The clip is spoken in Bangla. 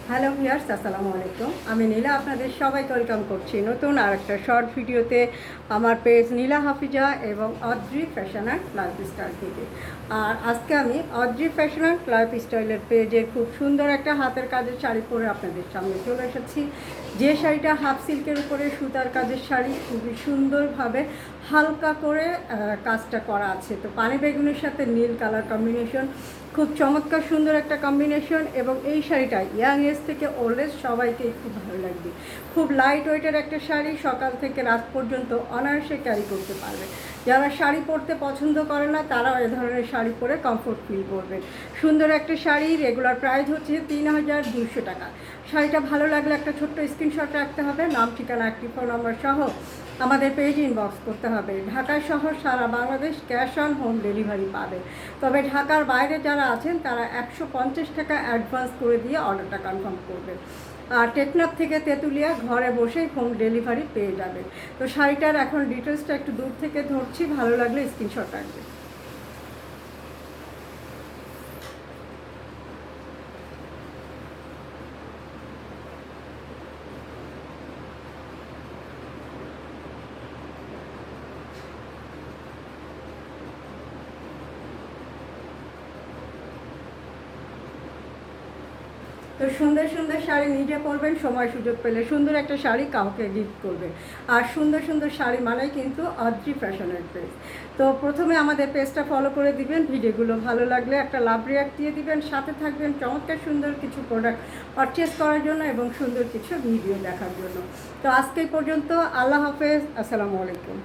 হ্যালো ভিউয়ার্স, আসসালামু আলাইকুম। আমি নীলা, আপনাদের সবাইকে ওয়েলকাম করছি নতুন আর একটা শর্ট ভিডিওতে। আমার পেজ নীলা হাফিজা এবং অদ্রি ফ্যাশন অ্যান্ড লাইফস্টাইল থেকে। আর আজকে আমি অদ্রি ফ্যাশন অ্যান্ড লাইফস্টাইলের পেজে খুব সুন্দর একটা হাতের কাজের শাড়ি পরে আপনাদের সামনে চলে এসেছি। যে শাড়িটা হাফ সিল্কের উপরে সুতার কাজের শাড়ি, খুবই সুন্দরভাবে হালকা করে কাজটা করা আছে। তো পানি বেগুনের সাথে নীল কালার কম্বিনেশন, খুব চমৎকার সুন্দর একটা কম্বিনেশন। এবং এই শাড়িটা ইয়াং এজ থেকে ওল্ড এজ সবাইকেই খুব ভালো লাগবে। খুব লাইট ওয়েটের একটা শাড়ি, সকাল থেকে রাত পর্যন্ত অনায়াসে ক্যারি করতে পারবে। যারা শাড়ি পরতে পছন্দ করে না তারাও এ ধরনের শাড়ি পরে কমফোর্ট ফিল করবে। সুন্দর একটা শাড়ি, রেগুলার প্রাইস হচ্ছে ৩,২০০ টাকা। শাড়িটা ভালো লাগলে একটা ছোট্ট স্ক্রিনশট রাখতে হবে, নাম, ঠিকানা, একটি ফোন নাম্বার সহ আমাদের পেজ ইনবক্স করতে হবে। ঢাকা শহর সারা Bangladesh cash on home delivery পাবে। তবে ঢাকার বাইরে যারা আছেন তারা 150 টাকা অ্যাডভান্স করে দিয়ে অর্ডারটা কনফার্ম করবে। আর টেকনাফ থেকে তেঁতুলিয়া ঘরে বসেই হোম ডেলিভারি পেয়ে যাবে। তো শাড়িটার এখন ডিটেলসটা একটু দূর থেকে ধরছি, ভালো লাগলে স্ক্রিনশট রাখবে। তো সুন্দর সুন্দর শাড়ি নিজে পরবেন, সময় সুযোগ পেলে সুন্দর একটা শাড়ি কাউকে গিফট করবে। আর সুন্দর সুন্দর শাড়ি মানেই কিন্তু অদ্রি ফ্যাশনের পেজ। তো প্রথমে আমাদের পেজটা ফলো করে দিবেন, ভিডিওগুলো ভালো লাগলে একটা লাভ রিয়াক্ট দিয়ে দিবেন, সাথে থাকবেন চমৎকার সুন্দর কিছু প্রোডাক্ট পারচেস করার জন্য এবং সুন্দর কিছু ভিডিও দেখার জন্য। তো আজকে পর্যন্ত, আল্লাহ হাফেজ, আসসালামু আলাইকুম।